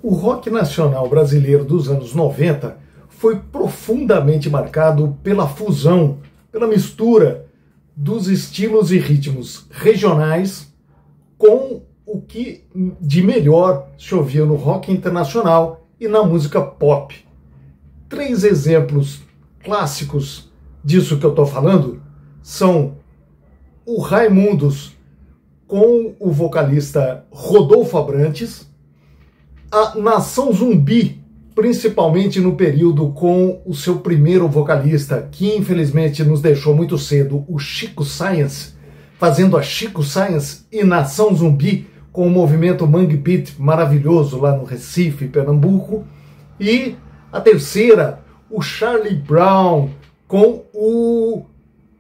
O rock nacional brasileiro dos anos 90 foi profundamente marcado pela fusão, pela mistura dos estilos e ritmos regionais com o que de melhor se ouvia no rock internacional e na música pop. 3 exemplos clássicos disso que eu estou falando são o Raimundos com o vocalista Rodolfo Abrantes, a Nação Zumbi, principalmente no período com o seu primeiro vocalista, que infelizmente nos deixou muito cedo, o Chico Science, fazendo a Chico Science e Nação Zumbi com o movimento Mangue Beat maravilhoso lá no Recife, Pernambuco. E a terceira, o Charlie Brown com o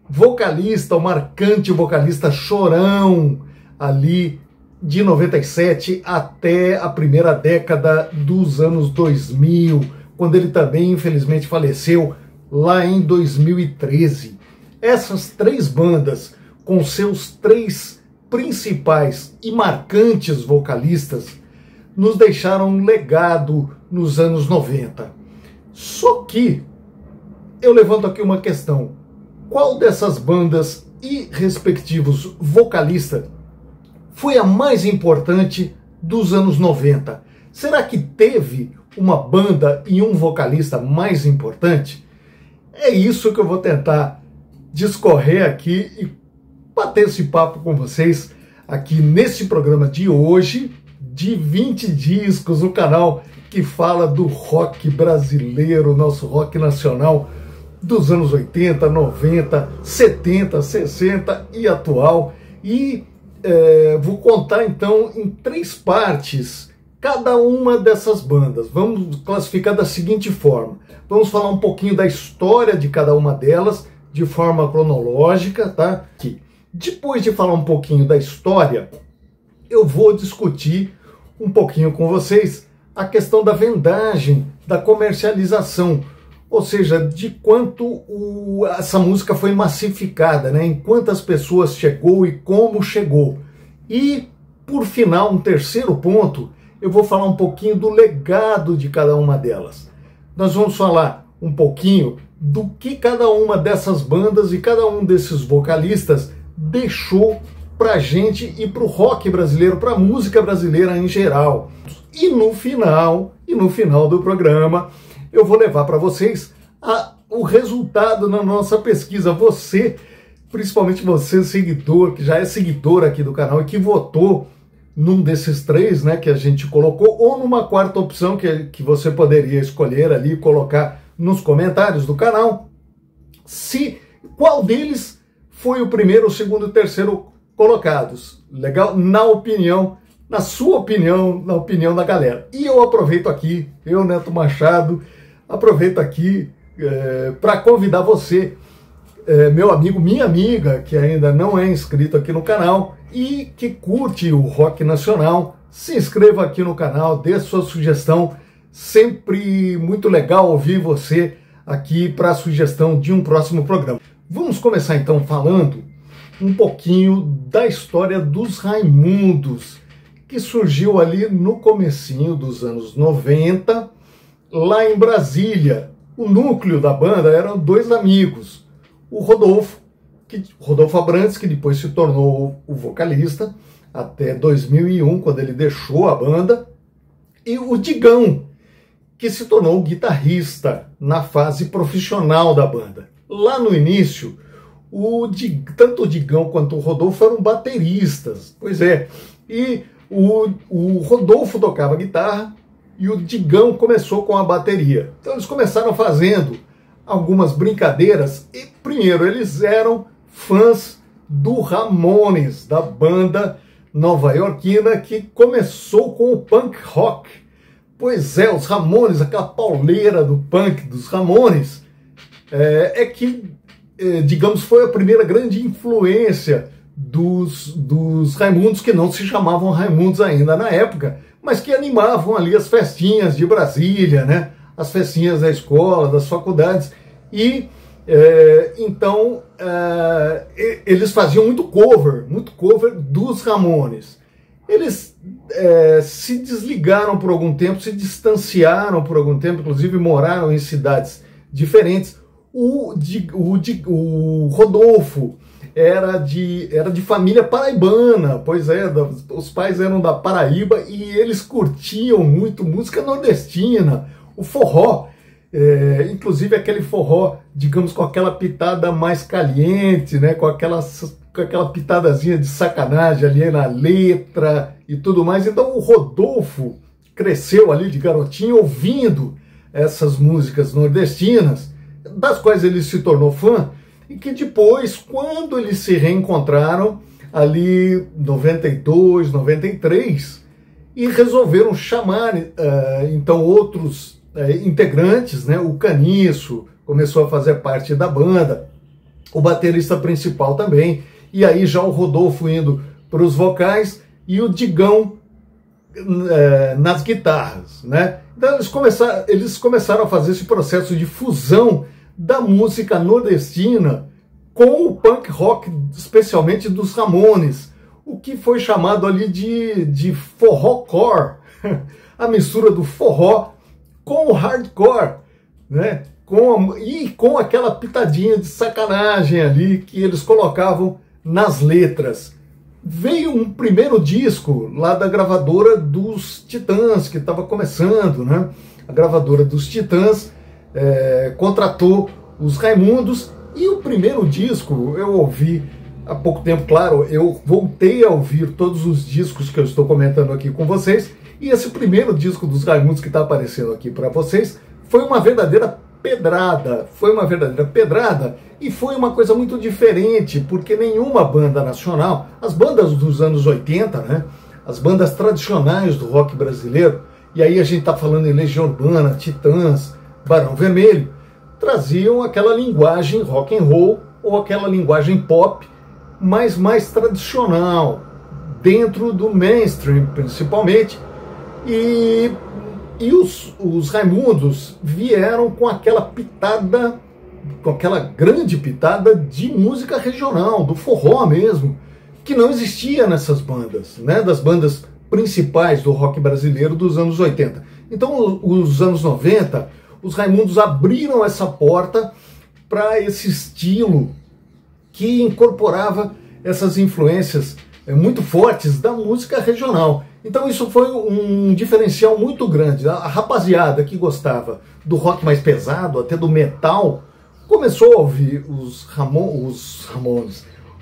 vocalista, o marcante vocalista Chorão, ali de 97 até a primeira década dos anos 2000, quando ele também infelizmente faleceu lá em 2013. Essas 3 bandas, com seus 3 principais e marcantes vocalistas, nos deixaram um legado nos anos 90. Só que eu levanto aqui uma questão: qual dessas bandas e respectivos vocalistas foi a mais importante dos anos 90? Será que teve uma banda e um vocalista mais importante? É isso que eu vou tentar discorrer aqui e bater esse papo com vocês aqui nesse programa de hoje, de 20 discos, o canal que fala do rock brasileiro, nosso rock nacional dos anos 80, 90, 70, 60 e atual. E vou contar então em 3 partes cada uma dessas bandas. Vamos classificar da seguinte forma: vamos falar um pouquinho da história de cada uma delas de forma cronológica, tá? Depois de falar um pouquinho da história, eu vou discutir um pouquinho com vocês a questão da vendagem, da comercialização, ou seja, de quanto essa música foi massificada, né? Em quantas pessoas chegou e como chegou. E, por final, um terceiro ponto, eu vou falar um pouquinho do legado de cada uma delas. Nós vamos falar um pouquinho do que cada uma dessas bandas e cada um desses vocalistas deixou pra gente e pro rock brasileiro, pra música brasileira em geral. E no final do programa, eu vou levar para vocês o resultado na nossa pesquisa. Você, principalmente você, seguidor, que já é seguidor aqui do canal e que votou num desses 3, né, que a gente colocou, ou numa 4ª opção que você poderia escolher ali e colocar nos comentários do canal, qual deles foi o primeiro, o segundo e o terceiro colocados. Legal? Na sua opinião, na opinião da galera. E eu aproveito aqui, eu, Neto Machado, aproveito aqui para convidar você, meu amigo, minha amiga, que ainda não é inscrito aqui no canal e que curte o rock nacional, se inscreva aqui no canal, dê sua sugestão. Sempre muito legal ouvir você aqui para a sugestão de um próximo programa. Vamos começar então falando um pouquinho da história dos Raimundos, que surgiu ali no comecinho dos anos 90, lá em Brasília. O núcleo da banda eram 2 amigos, o Rodolfo Abrantes, que depois se tornou o vocalista, até 2001, quando ele deixou a banda, e o Digão, que se tornou o guitarrista na fase profissional da banda. Lá no início, tanto o Digão quanto o Rodolfo eram bateristas, pois é, e o Rodolfo tocava guitarra e o Digão começou com a bateria. Então eles começaram fazendo algumas brincadeiras e, primeiro, eles eram fãs do Ramones, da banda nova-iorquina que começou com o punk rock. Pois é, os Ramones, aquela pauleira do punk dos Ramones, digamos, foi a primeira grande influência dos Raimundos, que não se chamavam Raimundos ainda na época, mas que animavam ali as festinhas de Brasília, né? As festinhas da escola, das faculdades. E então eles faziam muito cover dos Ramones. Eles se desligaram por algum tempo, se distanciaram por algum tempo, inclusive moraram em cidades diferentes. O Rodolfo era de família paraibana, pois é, os pais eram da Paraíba e eles curtiam muito música nordestina, o forró, inclusive aquele forró, digamos, com aquela pitada mais caliente, né, com aquela pitadazinha de sacanagem ali na letra e tudo mais. Então o Rodolfo cresceu ali de garotinho ouvindo essas músicas nordestinas, das quais ele se tornou fã, e que depois, quando eles se reencontraram ali 92, 93, e resolveram chamar então outros integrantes, né? O Caniço começou a fazer parte da banda, o baterista principal também, e aí já o Rodolfo indo para os vocais e o Digão nas guitarras, né? Então eles começaram a fazer esse processo de fusão da música nordestina com o punk rock, especialmente dos Ramones, o que foi chamado ali de forrocore, a mistura do forró com o hardcore, né? Com aquela pitadinha de sacanagem ali que eles colocavam nas letras. Veio um primeiro disco lá da gravadora dos Titãs, que estava começando, né? A gravadora dos Titãs contratou os Raimundos, e o primeiro disco eu ouvi há pouco tempo, claro, eu voltei a ouvir todos os discos que eu estou comentando aqui com vocês, e esse primeiro disco dos Raimundos que está aparecendo aqui para vocês foi uma verdadeira pedrada, e foi uma coisa muito diferente, porque nenhuma banda nacional, as bandas dos anos 80, né, as bandas tradicionais do rock brasileiro, e aí a gente está falando em Legião Urbana, Titãs, Barão Vermelho, traziam aquela linguagem rock and roll ou aquela linguagem pop, mas mais tradicional, dentro do mainstream principalmente, e os Raimundos vieram com aquela pitada, com aquela grande pitada de música regional, do forró mesmo, que não existia nessas bandas, né, das bandas principais do rock brasileiro dos anos 80. Então, os anos 90, os Raimundos abriram essa porta para esse estilo que incorporava essas influências muito fortes da música regional. Então isso foi um diferencial muito grande. A rapaziada que gostava do rock mais pesado, até do metal, começou a ouvir os Ramones,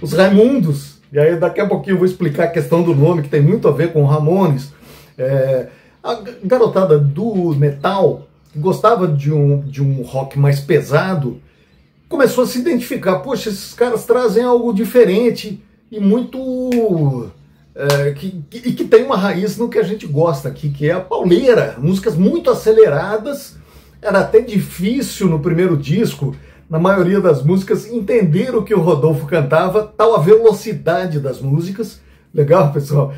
os Raimundos. E aí daqui a pouquinho eu vou explicar a questão do nome, que tem muito a ver com Ramones. A garotada do metal, que gostava de um rock mais pesado, começou a se identificar. Poxa, esses caras trazem algo diferente e muito... que tem uma raiz no que a gente gosta aqui, que é a pauleira. Músicas muito aceleradas. Era até difícil no primeiro disco, na maioria das músicas, entender o que o Rodolfo cantava, tal a velocidade das músicas. Legal, pessoal?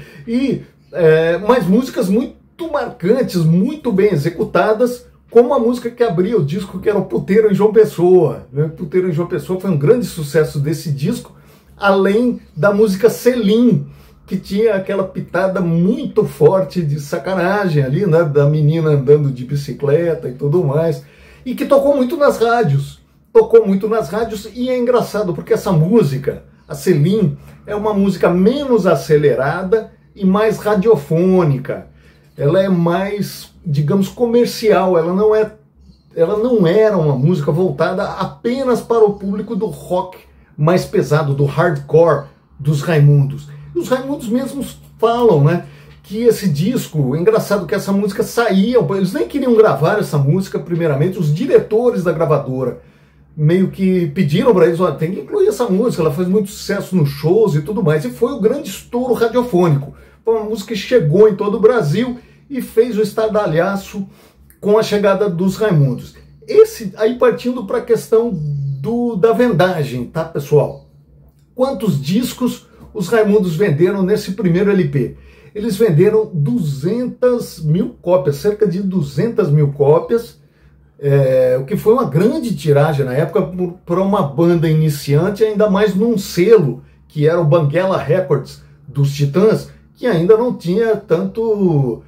Mas músicas muito marcantes, muito bem executadas, como a música que abria o disco, que era o Puteiro em João Pessoa. Puteiro em João Pessoa foi um grande sucesso desse disco, além da música Selim, que tinha aquela pitada muito forte de sacanagem ali, né, da menina andando de bicicleta e tudo mais, e que tocou muito nas rádios. E é engraçado, porque essa música, a Selim, é uma música menos acelerada e mais radiofônica. Ela é mais, digamos, comercial, ela não era uma música voltada apenas para o público do rock mais pesado, do hardcore dos Raimundos. E os Raimundos mesmos falam, né, que esse disco, engraçado que essa música saía, eles nem queriam gravar essa música primeiramente, os diretores da gravadora meio que pediram para eles, tem que incluir essa música, ela faz muito sucesso nos shows e tudo mais, e foi o grande estouro radiofônico. Foi uma música que chegou em todo o Brasil e fez o estardalhaço com a chegada dos Raimundos. Aí partindo para a questão da vendagem, tá, pessoal? Quantos discos os Raimundos venderam nesse primeiro LP? Eles venderam 200 mil cópias, cerca de 200 mil cópias, o que foi uma grande tiragem na época para uma banda iniciante, ainda mais num selo, que era o Banguela Records dos Titãs, que ainda não tinha tanto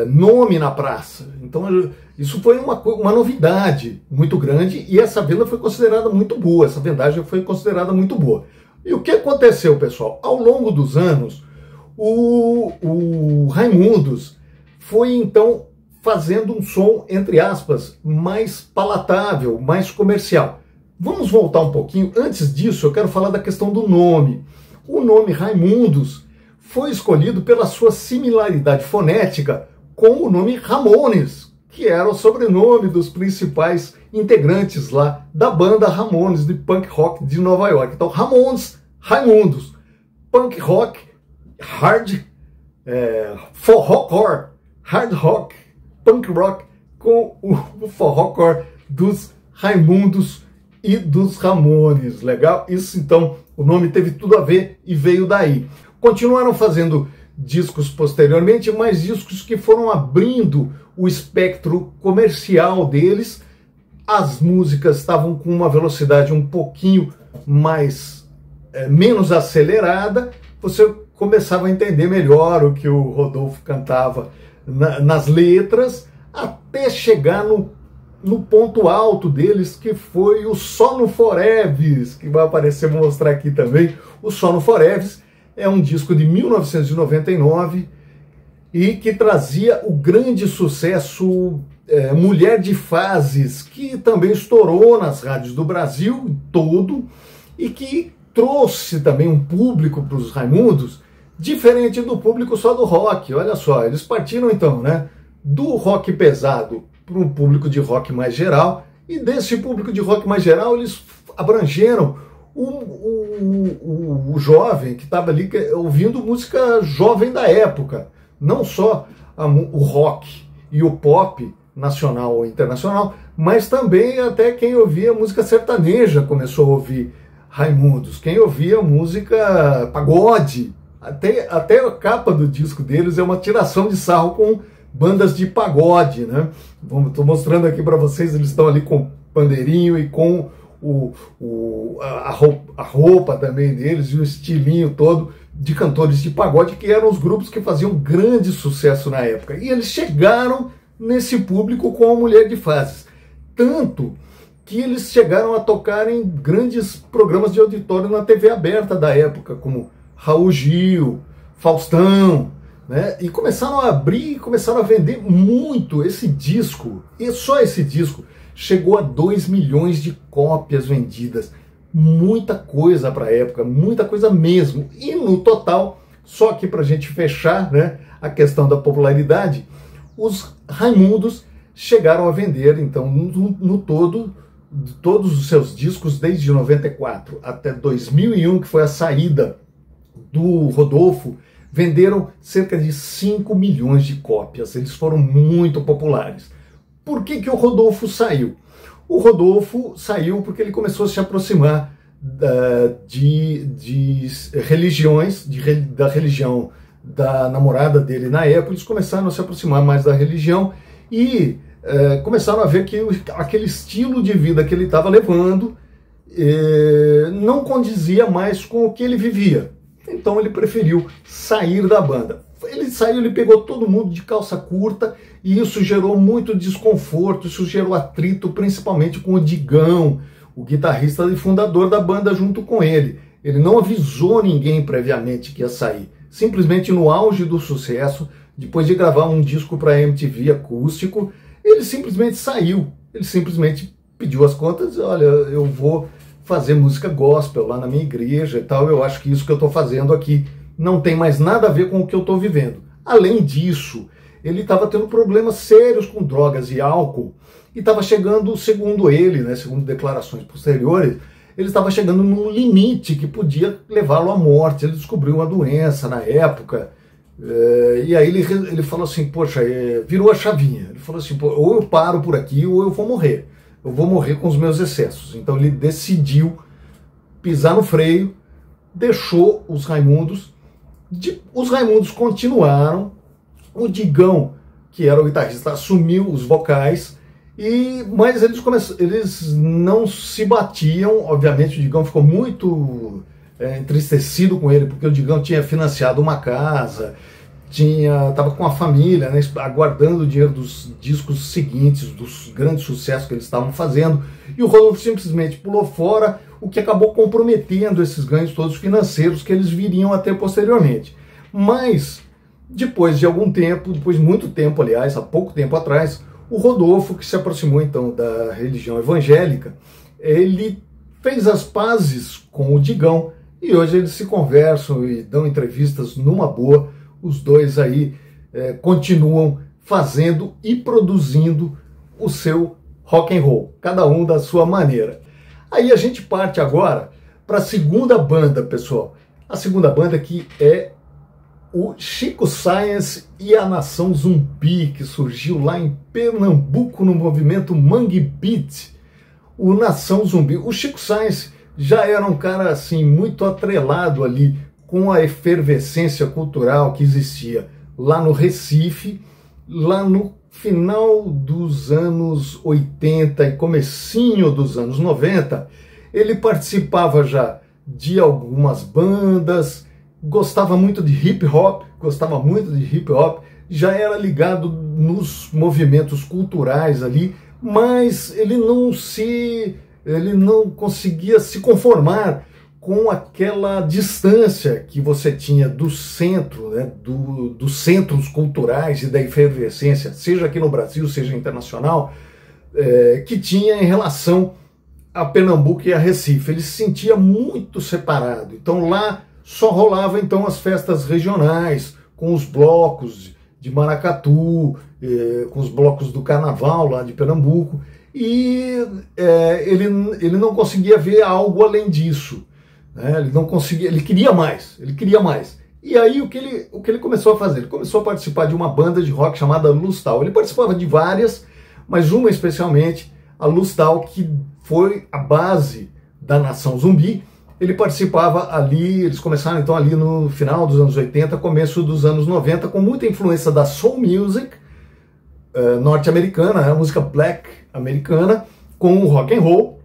nome na praça. Então isso foi uma novidade muito grande, e essa venda foi considerada muito boa, essa vendagem foi considerada muito boa. E o que aconteceu, pessoal? Ao longo dos anos, o Raimundos foi então fazendo um som, entre aspas, mais palatável, mais comercial. Vamos voltar um pouquinho. Antes disso, eu quero falar da questão do nome. O nome Raimundos foi escolhido pela sua similaridade fonética com o nome Ramones, que era o sobrenome dos principais integrantes lá da banda Ramones, de punk rock de Nova York. Então, Ramones, Raimundos, punk rock, hard, forrocore, hard rock, punk rock, com o forrocore dos Raimundos e dos Ramones. Legal? Isso, então, o nome teve tudo a ver e veio daí. Continuaram fazendo discos posteriormente, mas discos que foram abrindo o espectro comercial deles. As músicas estavam com uma velocidade um pouquinho menos acelerada. Você começava a entender melhor o que o Rodolfo cantava nas letras, até chegar no ponto alto deles, que foi o Só no Foreves, que vai aparecer, vou mostrar aqui também. O Só no Foreves é um disco de 1999 e que trazia o grande sucesso Mulher de Fases, que também estourou nas rádios do Brasil todo e que trouxe também um público para os Raimundos diferente do público só do rock. Olha só, eles partiram então, né, do rock pesado para um público de rock mais geral, e desse público de rock mais geral eles abrangeram o jovem que estava ali ouvindo música jovem da época, não só o rock e o pop nacional ou internacional, mas também até quem ouvia música sertaneja começou a ouvir Raimundos, quem ouvia música pagode. Até a capa do disco deles é uma tiração de sarro com bandas de pagode, né? Estou mostrando aqui para vocês, eles estão ali com pandeirinho e com a roupa também deles e o estilinho todo de cantores de pagode, que eram os grupos que faziam grande sucesso na época. E eles chegaram nesse público com a Mulher de Fases. Tanto que eles chegaram a tocar em grandes programas de auditório na TV aberta da época, como Raul Gil, Faustão, né? E começaram a abrir e começaram a vender muito esse disco. E só esse disco chegou a 2 milhões de cópias vendidas. Muita coisa para a época, muita coisa mesmo. E no total, só aqui para a gente fechar, né, a questão da popularidade, os Raimundos chegaram a vender, então, no todo, todos os seus discos, desde 94 até 2001, que foi a saída do Rodolfo, venderam cerca de 5 milhões de cópias. Eles foram muito populares. Por que o Rodolfo saiu? O Rodolfo saiu porque ele começou a se aproximar de religiões, da religião da namorada dele na época. Eles começaram a se aproximar mais da religião e começaram a ver que aquele estilo de vida que ele estava levando não condizia mais com o que ele vivia. Então ele preferiu sair da banda. Ele saiu, ele pegou todo mundo de calça curta e isso gerou muito desconforto, isso gerou atrito, principalmente com o Digão, o guitarrista e fundador da banda, junto com ele. Ele não avisou ninguém previamente que ia sair. Simplesmente no auge do sucesso, depois de gravar um disco para a MTV acústico, ele simplesmente saiu. Ele simplesmente pediu as contas e olha, eu vou fazer música gospel lá na minha igreja e tal, eu acho que isso que eu estou fazendo aqui não tem mais nada a ver com o que eu estou vivendo. Além disso, ele estava tendo problemas sérios com drogas e álcool e estava chegando, segundo ele, né, segundo declarações posteriores, ele estava chegando num limite que podia levá-lo à morte. Ele descobriu uma doença na época e aí ele falou assim, poxa, virou a chavinha. Ele falou assim, ou eu paro por aqui ou eu vou morrer. Eu vou morrer com os meus excessos. Então ele decidiu pisar no freio, deixou os Raimundos. Os Raimundos continuaram. O Digão, que era o guitarrista, assumiu os vocais. Mas eles não se batiam. Obviamente o Digão ficou muito entristecido com ele, porque o Digão tinha financiado uma casa, estava com a família, né, aguardando o dinheiro dos discos seguintes, dos grandes sucessos que eles estavam fazendo, e o Rodolfo simplesmente pulou fora, o que acabou comprometendo esses ganhos todos financeiros que eles viriam a ter posteriormente. Mas, depois de algum tempo, depois de muito tempo, aliás, há pouco tempo atrás, o Rodolfo, que se aproximou então da religião evangélica, ele fez as pazes com o Digão, e hoje eles se conversam e dão entrevistas numa boa. Os dois aí continuam fazendo e produzindo o seu rock and roll, cada um da sua maneira. Aí a gente parte agora para a segunda banda, pessoal. A segunda banda que é o Chico Science e a Nação Zumbi, que surgiu lá em Pernambuco no movimento Mangue Beat. O Nação Zumbi. O Chico Science já era um cara assim muito atrelado ali com a efervescência cultural que existia lá no Recife, lá no final dos anos 80 e comecinho dos anos 90, ele participava já de algumas bandas, gostava muito de hip hop, já era ligado nos movimentos culturais ali, mas ele não conseguia se conformar com aquela distância que você tinha do centro, né, dos centros culturais e da efervescência, seja aqui no Brasil, seja internacional, que tinha em relação a Pernambuco e a Recife. Ele se sentia muito separado. Então lá só rolava então as festas regionais, com os blocos de maracatu, com os blocos do carnaval lá de Pernambuco, e ele não conseguia ver algo além disso. Ele não conseguia, ele queria mais. E aí o que ele começou a fazer? Ele começou a participar de uma banda de rock chamada Lustal. Ele participava de várias, mas uma especialmente, a Lustal, que foi a base da Nação Zumbi. Ele participava ali, eles começaram então ali no final dos anos 80, começo dos anos 90, com muita influência da soul music norte-americana, a música black americana, com o rock and roll,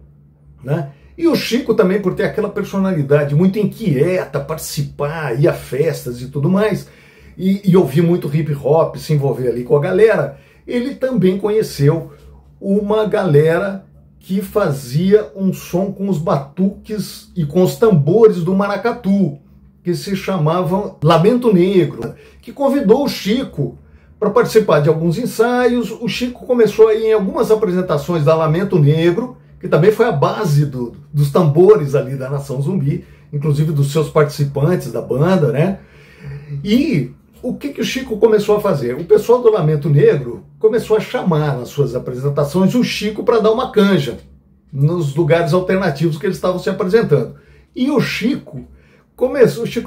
né? E o Chico também, por ter aquela personalidade muito inquieta, participar, ir a festas e tudo mais, e ouvir muito hip hop, se envolver ali com a galera, ele também conheceu uma galera que fazia um som com os batuques e com os tambores do maracatu, que se chamavam Lamento Negro, que convidou o Chico para participar de alguns ensaios. O Chico começou aí em algumas apresentações da Lamento Negro, que também foi a base dos tambores ali da Nação Zumbi, inclusive dos seus participantes da banda, né? E o que o Chico começou a fazer? O pessoal do Lamento Negro começou a chamar nas suas apresentações o Chico para dar uma canja nos lugares alternativos que eles estavam se apresentando. E o Chico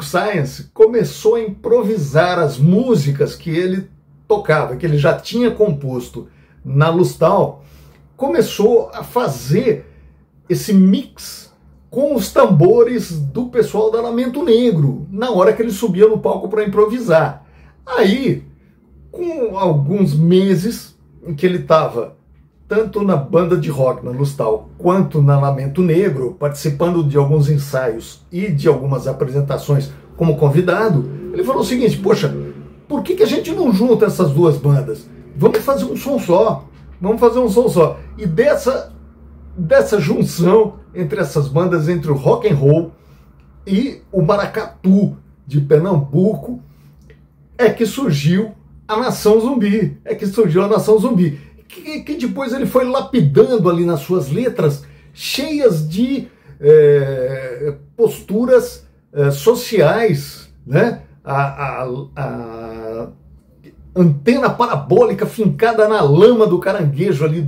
Science começou a improvisar as músicas que ele tocava, que ele já tinha composto na Lustal, começou a fazer esse mix com os tambores do pessoal da Lamento Negro, na hora que ele subia no palco para improvisar. Aí, com alguns meses em que ele estava tanto na banda de rock, na Lustal, quanto na Lamento Negro, participando de alguns ensaios e de algumas apresentações como convidado, ele falou o seguinte: poxa, por que a gente não junta essas duas bandas? Vamos fazer um som só. E dessa junção entre essas bandas, entre o rock and roll e o maracatu de Pernambuco, é que surgiu a Nação Zumbi. Que depois ele foi lapidando ali nas suas letras, cheias de posturas sociais, né? A antena parabólica fincada na lama do caranguejo ali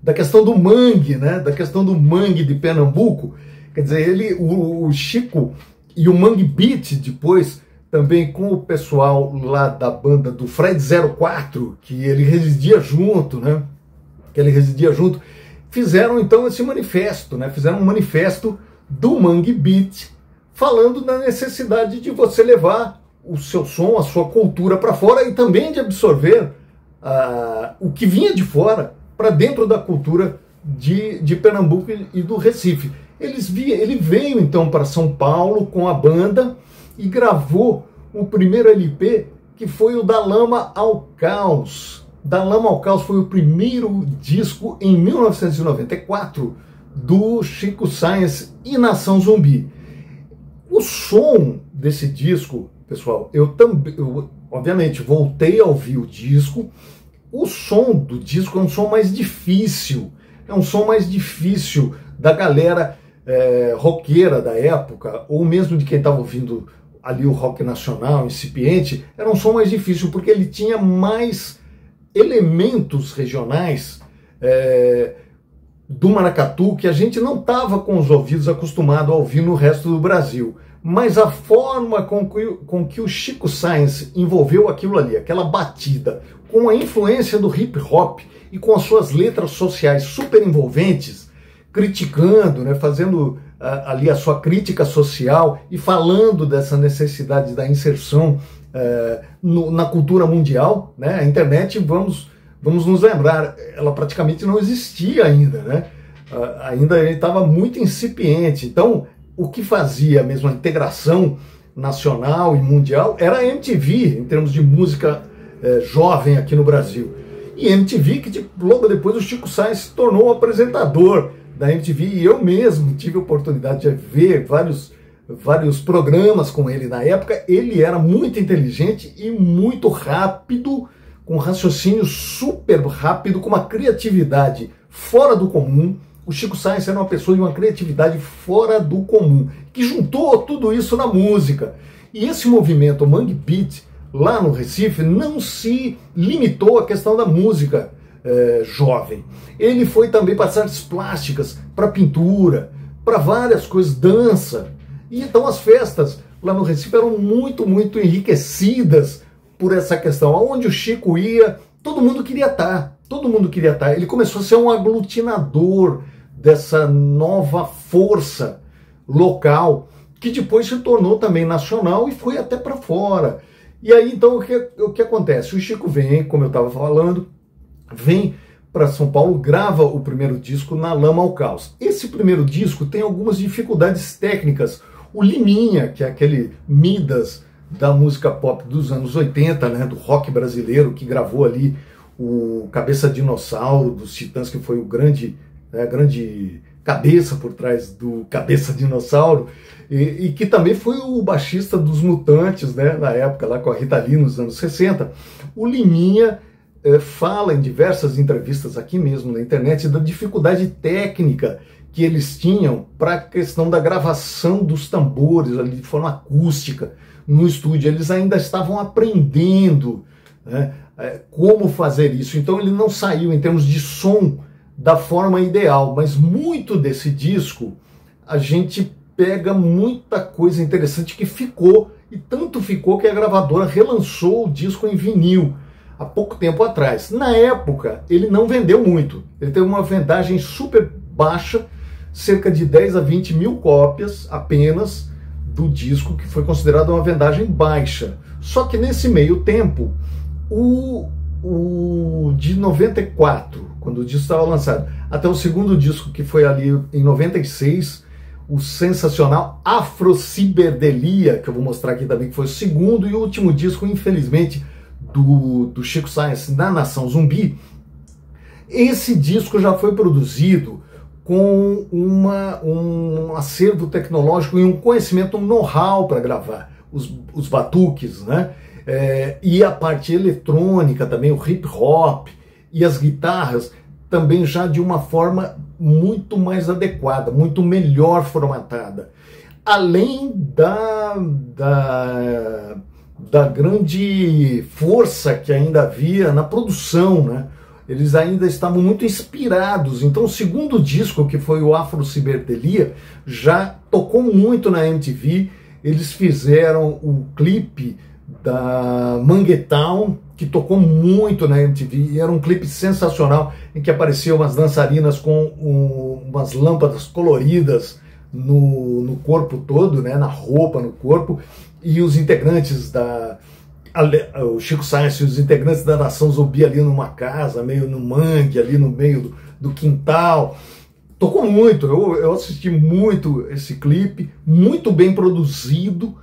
da questão do mangue, né? Da questão do mangue de Pernambuco. Quer dizer, o Chico e o Mangue Beat, depois também com o pessoal lá da banda do Fred 04, que ele residia junto, né? Fizeram então esse manifesto, né? Fizeram um manifesto do Mangue Beat, falando da necessidade de você levar o seu som, a sua cultura para fora, e também de absorver o que vinha de fora para dentro da cultura de Pernambuco e do Recife. Ele veio então para São Paulo com a banda e gravou o primeiro LP, que foi o Da Lama ao Caos. Da Lama ao Caos foi o primeiro disco em 1994 do Chico Science e Nação Zumbi. O som desse disco, pessoal, eu obviamente voltei a ouvir o disco. O som do disco é um som mais difícil, da galera roqueira da época, ou mesmo de quem estava ouvindo ali o rock nacional, incipiente. Era um som mais difícil, porque ele tinha mais elementos regionais do maracatu, que a gente não estava com os ouvidos acostumados a ouvir no resto do Brasil. Mas a forma com que o Chico Science envolveu aquilo ali, aquela batida, com a influência do hip hop e com as suas letras sociais super envolventes, criticando, né, fazendo ali a sua crítica social e falando dessa necessidade da inserção na cultura mundial, né? A internet, vamos nos lembrar, ela praticamente não existia ainda, né? Ainda ele estava muito incipiente. Então, o que fazia mesmo a integração nacional e mundial era a MTV, em termos de música jovem aqui no Brasil. E MTV, que logo depois o Chico Science se tornou o apresentador da MTV, e eu mesmo tive a oportunidade de ver vários programas com ele na época. Ele era muito inteligente e muito rápido, com raciocínio super rápido, com uma criatividade fora do comum. O Chico Science era uma pessoa de uma criatividade fora do comum, que juntou tudo isso na música. E esse movimento Mangue Beat, lá no Recife, não se limitou à questão da música jovem. Ele foi também para as artes plásticas, para pintura, para várias coisas, dança. E então as festas lá no Recife eram muito, muito enriquecidas por essa questão. Aonde o Chico ia, todo mundo queria estar. Todo mundo queria estar. Ele começou a ser um aglutinador dessa nova força local, que depois se tornou também nacional e foi até para fora. E aí, então, o que acontece? O Chico vem, como eu estava falando, vem para São Paulo, grava o primeiro disco, Na Lama ao Caos. Esse primeiro disco tem algumas dificuldades técnicas. O Liminha, que é aquele Midas da música pop dos anos 80, né, do rock brasileiro, que gravou ali o Cabeça Dinossauro dos Titãs, que foi a grande cabeça por trás do Cabeça Dinossauro, e que também foi o baixista dos Mutantes, né, na época, lá com a Rita Lee, nos anos 60. O Liminha fala em diversas entrevistas aqui mesmo na internet da dificuldade técnica que eles tinham para a questão da gravação dos tambores ali de forma acústica no estúdio. Eles ainda estavam aprendendo, né, como fazer isso. Então ele não saiu em termos de som da forma ideal, mas muito desse disco a gente pega muita coisa interessante que ficou, e tanto ficou que a gravadora relançou o disco em vinil há pouco tempo atrás. Na época ele não vendeu muito, ele teve uma vendagem super baixa, cerca de 10 a 20 mil cópias apenas do disco, que foi considerado uma vendagem baixa. Só que nesse meio tempo, o de 94, quando o disco estava lançado, até o segundo disco, que foi ali em 96, o sensacional Afrociberdelia, que eu vou mostrar aqui também, que foi o segundo e último disco, infelizmente, do Chico Science na Nação Zumbi. Esse disco já foi produzido com um acervo tecnológico e um conhecimento, um know-how para gravar os batuques, né? E a parte eletrônica também, o hip hop e as guitarras também já de uma forma muito mais adequada, muito melhor formatada. Além da grande força que ainda havia na produção, né? Eles ainda estavam muito inspirados. Então o segundo disco, que foi o Afrociberdelia, já tocou muito na MTV. Eles fizeram o clipe da Manguetown, que tocou muito na MTV, e era um clipe sensacional, em que apareciam umas dançarinas com umas lâmpadas coloridas no corpo todo, né, na roupa, no corpo, e os integrantes o Chico Science e os integrantes da Nação Zumbi ali numa casa, meio no mangue, ali no meio do quintal. Tocou muito, eu assisti muito esse clipe, muito bem produzido,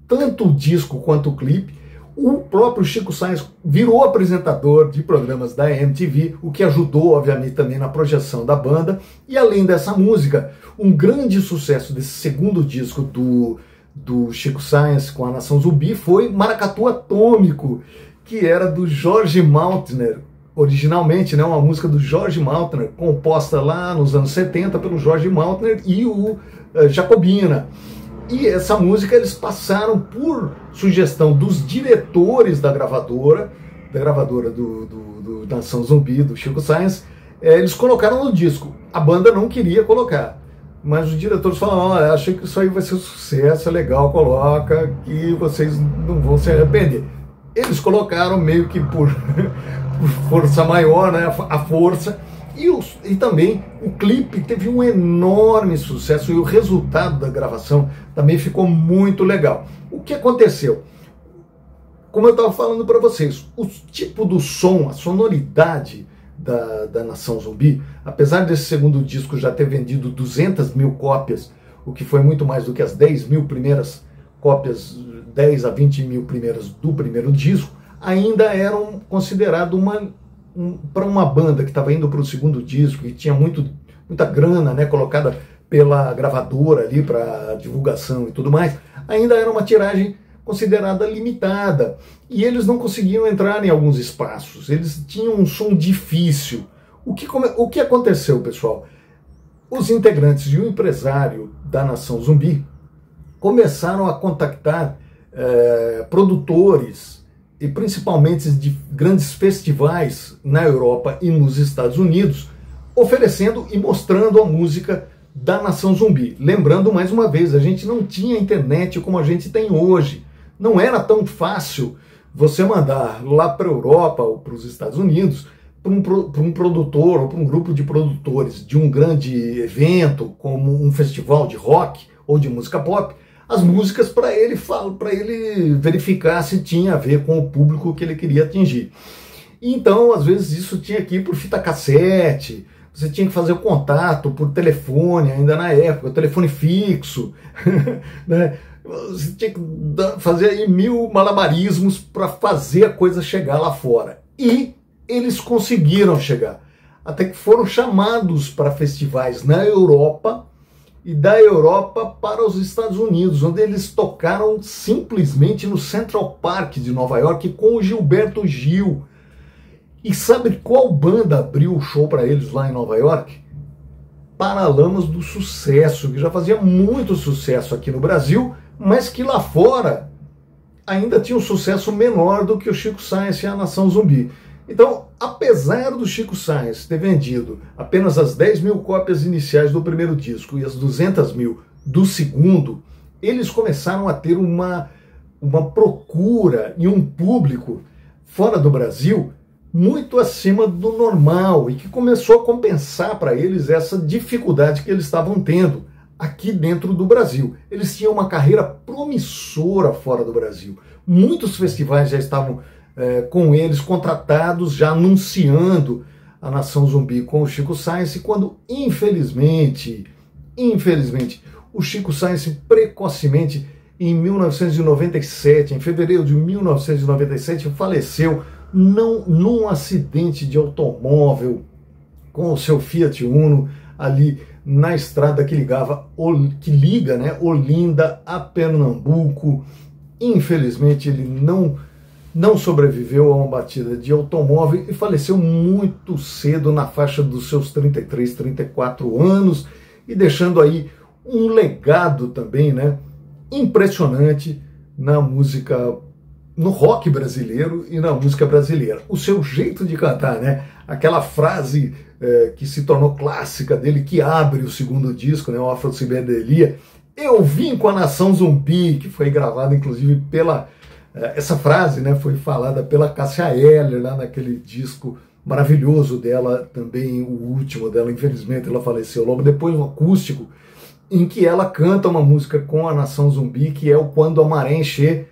tanto o disco quanto o clipe. O próprio Chico Science virou apresentador de programas da MTV, o que ajudou, obviamente, também na projeção da banda. E além dessa música, um grande sucesso desse segundo disco do Chico Science com a Nação Zumbi foi Maracatu Atômico, que era do Jorge Maltner, originalmente, né, uma música do Jorge Maltner, composta lá nos anos 70 pelo Jorge Maltner e o Jacobina. E essa música eles passaram por sugestão dos diretores da gravadora do Nação Zumbi, do Chico Science, eles colocaram no disco. A banda não queria colocar, mas os diretores falaram: achei que isso aí vai ser um sucesso, é legal, coloca, que vocês não vão se arrepender. Eles colocaram meio que por força maior, né, a força. E também o clipe teve um enorme sucesso e o resultado da gravação também ficou muito legal. O que aconteceu? Como eu estava falando para vocês, o tipo do som, a sonoridade da Nação Zumbi, apesar desse segundo disco já ter vendido 200 mil cópias, o que foi muito mais do que as 10 mil primeiras cópias, 10 a 20 mil primeiras do primeiro disco, ainda eram considerado para uma banda que estava indo para o segundo disco e tinha muita grana, né, colocada pela gravadora ali para divulgação e tudo mais, ainda era uma tiragem considerada limitada e eles não conseguiam entrar em alguns espaços, eles tinham um som difícil. O que aconteceu, pessoal? Os integrantes e o empresário da Nação Zumbi começaram a contactar produtores e principalmente de grandes festivais na Europa e nos Estados Unidos, oferecendo e mostrando a música da Nação Zumbi. Lembrando mais uma vez, a gente não tinha internet como a gente tem hoje. Não era tão fácil você mandar lá para a Europa ou para os Estados Unidos para um produtor ou para um grupo de produtores de um grande evento, como um festival de rock ou de música pop, as músicas para ele verificar se tinha a ver com o público que ele queria atingir. Então, às vezes, isso tinha que ir por fita cassete, você tinha que fazer o contato por telefone, ainda na época, telefone fixo, né? Você tinha que fazer aí 1000 malabarismos para fazer a coisa chegar lá fora. E eles conseguiram chegar. Até que foram chamados para festivais na Europa, e da Europa para os Estados Unidos, onde eles tocaram simplesmente no Central Park de Nova York com o Gilberto Gil. E sabe qual banda abriu o show para eles lá em Nova York? Paralamas do Sucesso, que já fazia muito sucesso aqui no Brasil, mas que lá fora ainda tinha um sucesso menor do que o Chico Science e a Nação Zumbi. Então, apesar do Chico Science ter vendido apenas as 10 mil cópias iniciais do primeiro disco e as 200 mil do segundo, eles começaram a ter uma procura e um público fora do Brasil muito acima do normal e que começou a compensar para eles essa dificuldade que eles estavam tendo aqui dentro do Brasil. Eles tinham uma carreira promissora fora do Brasil. Muitos festivais já estavam com eles contratados, já anunciando a Nação Zumbi com o Chico Science, quando infelizmente, o Chico Science precocemente, em 1997, em fevereiro de 1997, faleceu num acidente de automóvel com o seu Fiat Uno ali na estrada que liga, né, Olinda a Pernambuco. Infelizmente ele não sobreviveu a uma batida de automóvel e faleceu muito cedo, na faixa dos seus 33, 34 anos, e deixando aí um legado também, né, impressionante na música, no rock brasileiro e na música brasileira. O seu jeito de cantar, né, aquela frase que se tornou clássica dele, que abre o segundo disco, né, o Afro-Ciberdelia, eu vim com a Nação Zumbi, que foi gravada inclusive essa frase, né, foi falada pela Cássia Eller lá naquele disco maravilhoso dela, também o último dela, infelizmente ela faleceu logo depois, um acústico, em que ela canta uma música com a Nação Zumbi, que é o Quando a Maré Encher,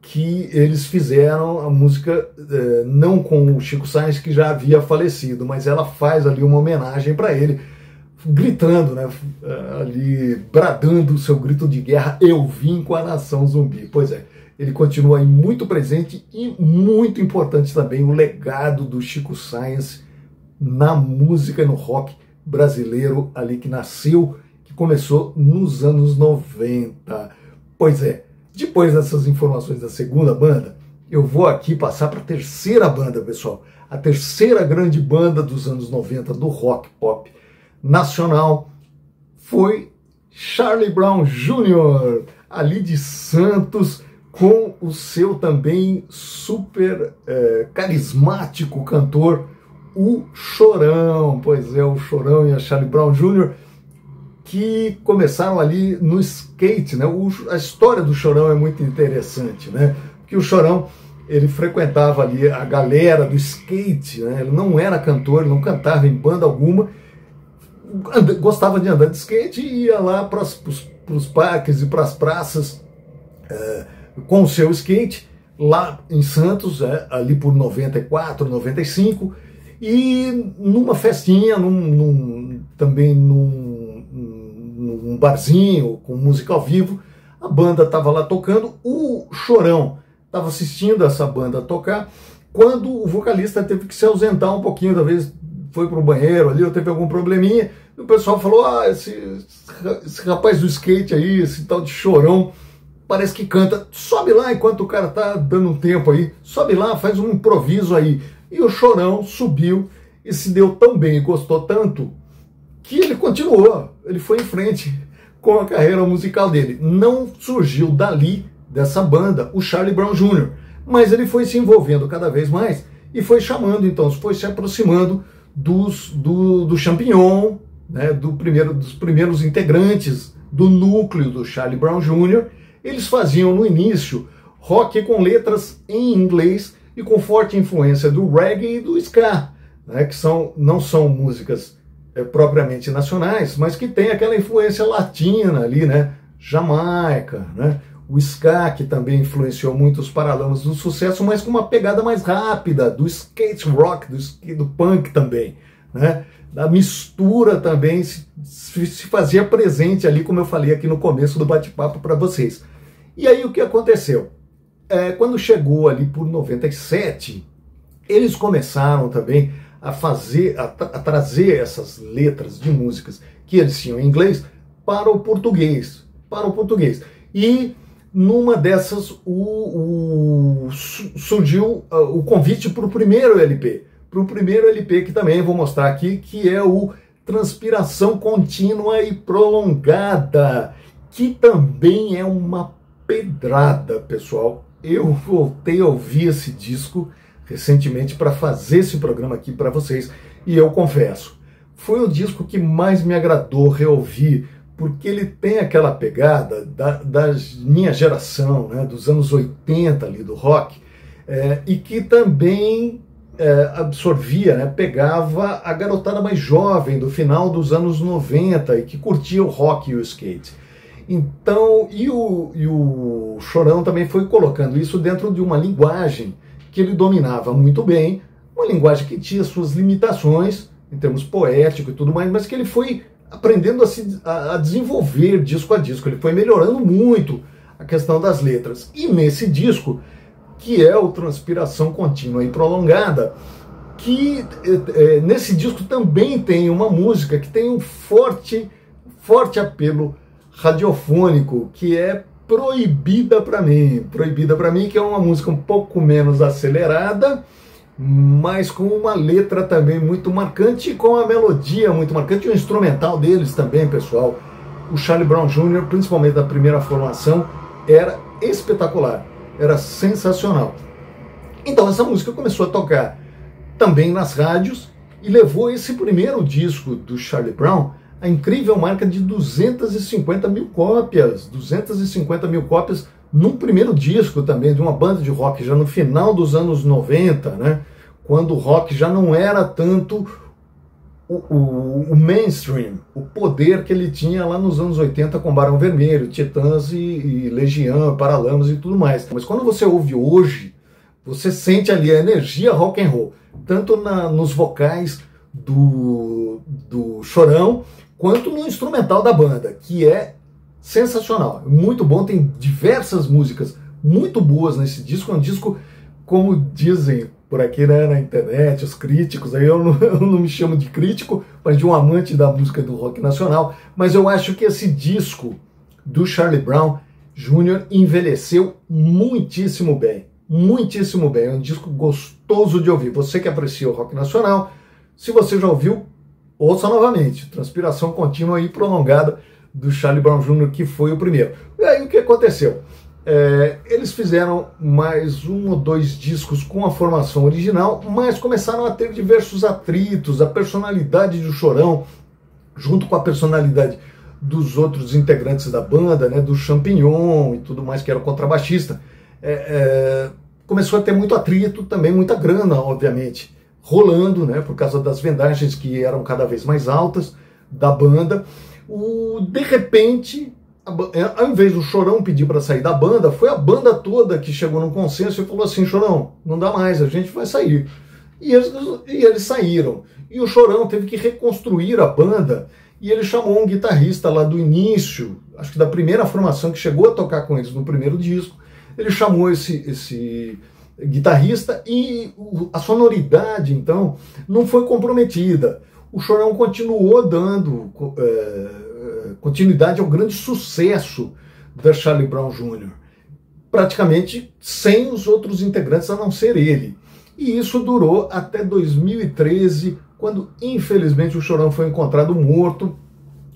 que eles fizeram a música não com o Chico Science, que já havia falecido, mas ela faz ali uma homenagem para ele, gritando, né, ali bradando o seu grito de guerra: eu vim com a nação zumbi. Pois é, ele continua aí muito presente e muito importante também o legado do Chico Science na música e no rock brasileiro ali que nasceu, que começou nos anos 90. Pois é, depois dessas informações da segunda banda, eu vou aqui passar para a terceira banda, pessoal. A terceira grande banda dos anos 90 do rock pop nacional foi Charlie Brown Jr., ali de Santos, com o seu também super carismático cantor, o Chorão. Pois é, o Chorão e a Charlie Brown Jr., que começaram ali no skate, né? A história do Chorão é muito interessante, né? Porque o Chorão, ele frequentava ali a galera do skate, né? Ele não era cantor, ele não cantava em banda alguma, gostava de andar de skate e ia lá para os parques e para as praças com o seu skate, lá em Santos, ali por 94, 95, e numa festinha, também num barzinho com música ao vivo, a banda estava lá tocando, o Chorão estava assistindo essa banda tocar, quando o vocalista teve que se ausentar um pouquinho, talvez foi para o banheiro ali, ou teve algum probleminha, e o pessoal falou: esse rapaz do skate aí, esse tal de Chorão, parece que canta, sobe lá enquanto o cara tá dando um tempo aí, sobe lá, faz um improviso aí. E o Chorão subiu e se deu tão bem e gostou tanto que ele continuou, ele foi em frente com a carreira musical dele. Não surgiu dali, dessa banda, o Charlie Brown Jr., mas ele foi se envolvendo cada vez mais e foi chamando, então, foi se aproximando do Champignon, né, dos primeiros integrantes do núcleo do Charlie Brown Jr. Eles faziam no início rock com letras em inglês e com forte influência do reggae e do ska, né, que não são músicas propriamente nacionais, mas que tem aquela influência latina ali, né, Jamaica, né, o ska, que também influenciou muito os Paralamas do Sucesso, mas com uma pegada mais rápida, do skate rock, do punk também, né, da mistura também se fazia presente ali, como eu falei aqui no começo do bate-papo para vocês. E aí o que aconteceu? Quando chegou ali por 97, eles começaram também a trazer essas letras de músicas que eles tinham em inglês para o português. E numa dessas surgiu o convite para o primeiro LP. Para o primeiro LP, que também vou mostrar aqui, que é o Transpiração Contínua e Prolongada, que também é uma pedrada, pessoal. Eu voltei a ouvir esse disco recentemente para fazer esse programa aqui para vocês, e eu confesso, foi o disco que mais me agradou reouvir, porque ele tem aquela pegada da minha geração, né, dos anos 80 ali do rock, e que também absorvia, né, pegava a garotada mais jovem do final dos anos 90 e que curtia o rock e o skate. Então, e o Chorão também foi colocando isso dentro de uma linguagem que ele dominava muito bem, uma linguagem que tinha suas limitações em termos poéticos e tudo mais, mas que ele foi aprendendo a desenvolver disco a disco, ele foi melhorando muito a questão das letras. E nesse disco, que é o Transpiração Contínua e Prolongada, que nesse disco também tem uma música que tem um forte apelo radiofônico, que é Proibida Pra Mim, que é uma música um pouco menos acelerada, mas com uma letra também muito marcante, com a melodia muito marcante, e o instrumental deles também, pessoal. O Charlie Brown Jr., principalmente da primeira formação, era espetacular, era sensacional. Então essa música começou a tocar também nas rádios e levou esse primeiro disco do Charlie Brown a incrível marca de 250 mil cópias. 250 mil cópias num primeiro disco também de uma banda de rock, já no final dos anos 90, né? Quando o rock já não era tanto o mainstream, o poder que ele tinha lá nos anos 80 com Barão Vermelho, Titãs e Legião, Paralamas e tudo mais. Mas quando você ouve hoje, você sente ali a energia rock and roll, tanto nos vocais do Chorão, quanto no instrumental da banda, que é sensacional, muito bom, tem diversas músicas muito boas nesse disco. É um disco, como dizem por aqui, né, na internet, os críticos, aí eu não me chamo de crítico, mas de um amante da música do rock nacional, mas eu acho que esse disco do Charlie Brown Jr. envelheceu muitíssimo bem, muitíssimo bem. É um disco gostoso de ouvir. Você que aprecia o rock nacional, se você já ouviu, ouça novamente. Transpiração contínua e prolongada do Charlie Brown Jr., que foi o primeiro. E aí o que aconteceu? Eles fizeram mais 1 ou 2 discos com a formação original, mas começaram a ter diversos atritos. A personalidade do Chorão, junto com a personalidade dos outros integrantes da banda, né, do Champignon e tudo mais, que era o contrabaixista, começou a ter muito atrito, também muita grana, obviamente, rolando, né, por causa das vendagens que eram cada vez mais altas da banda. De repente, ao invés do Chorão pedir para sair da banda, foi a banda toda que chegou num consenso e falou assim: Chorão, não dá mais, a gente vai sair. E eles saíram. E o Chorão teve que reconstruir a banda, e ele chamou um guitarrista lá do início, acho que da primeira formação que chegou a tocar com eles no primeiro disco. Ele chamou esse guitarrista e a sonoridade, então, não foi comprometida. O Chorão continuou dando continuidade ao grande sucesso da Charlie Brown Jr., praticamente sem os outros integrantes a não ser ele. E isso durou até 2013, quando infelizmente o Chorão foi encontrado morto,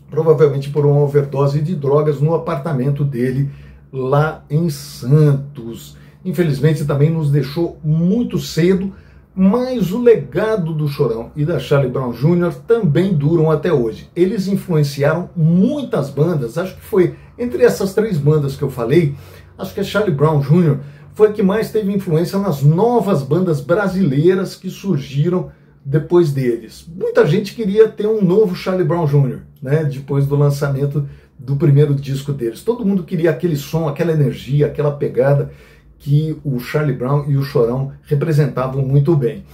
provavelmente por uma overdose de drogas no apartamento dele lá em Santos. Infelizmente também nos deixou muito cedo, mas o legado do Chorão e da Charlie Brown Jr. também duram até hoje. Eles influenciaram muitas bandas. Acho que foi entre essas 3 bandas que eu falei, acho que a Charlie Brown Jr. foi a que mais teve influência nas novas bandas brasileiras que surgiram depois deles. Muita gente queria ter um novo Charlie Brown Jr., né, depois do lançamento do primeiro disco deles. Todo mundo queria aquele som, aquela energia, aquela pegada que o Charlie Brown e o Chorão representavam muito bem.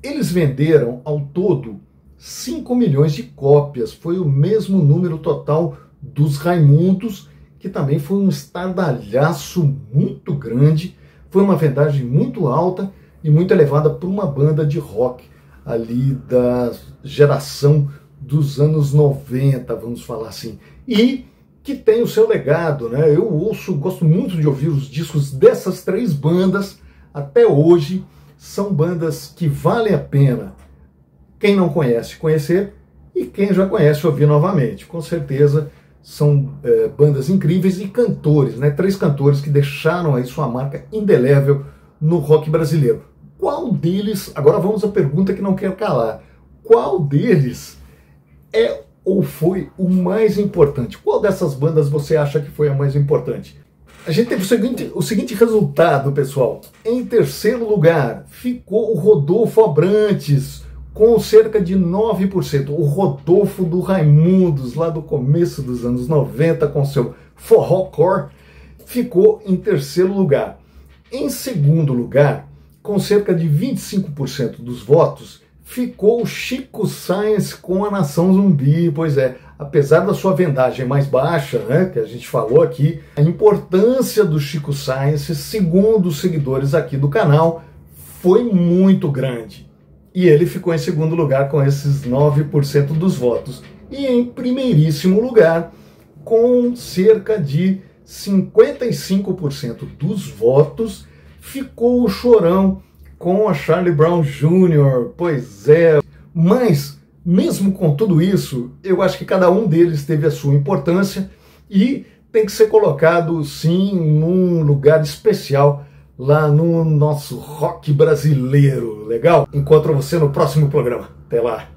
Eles venderam ao todo 5 milhões de cópias, foi o mesmo número total dos Raimundos, que também foi um estardalhaço muito grande, foi uma vendagem muito alta e muito elevada para uma banda de rock ali da geração dos anos 90, vamos falar assim. E que tem o seu legado, né? Eu gosto muito de ouvir os discos dessas 3 bandas até hoje. São bandas que valem a pena, quem não conhece, conhecer, e quem já conhece, ouvir novamente. Com certeza são bandas incríveis e cantores, né? 3 cantores que deixaram aí sua marca indelével no rock brasileiro. Qual deles, agora vamos à pergunta que não quero calar, qual deles é ou foi o mais importante? Qual dessas bandas você acha que foi a mais importante? A gente teve o seguinte resultado, pessoal. Em terceiro lugar, ficou o Rodolfo Abrantes, com cerca de 9%. O Rodolfo do Raimundos, lá do começo dos anos 90, com seu forrocore, ficou em terceiro lugar. Em segundo lugar, com cerca de 25% dos votos, ficou o Chico Science com a Nação Zumbi. Pois é, apesar da sua vendagem mais baixa, né, que a gente falou aqui, a importância do Chico Science, segundo os seguidores aqui do canal, foi muito grande. E ele ficou em segundo lugar com esses 9% dos votos. E em primeiríssimo lugar, com cerca de 55% dos votos, ficou o Chorão com a Charlie Brown Jr. Pois é, mas mesmo com tudo isso, eu acho que cada um deles teve a sua importância e tem que ser colocado, sim, num lugar especial lá no nosso rock brasileiro. Legal? Encontro você no próximo programa. Até lá!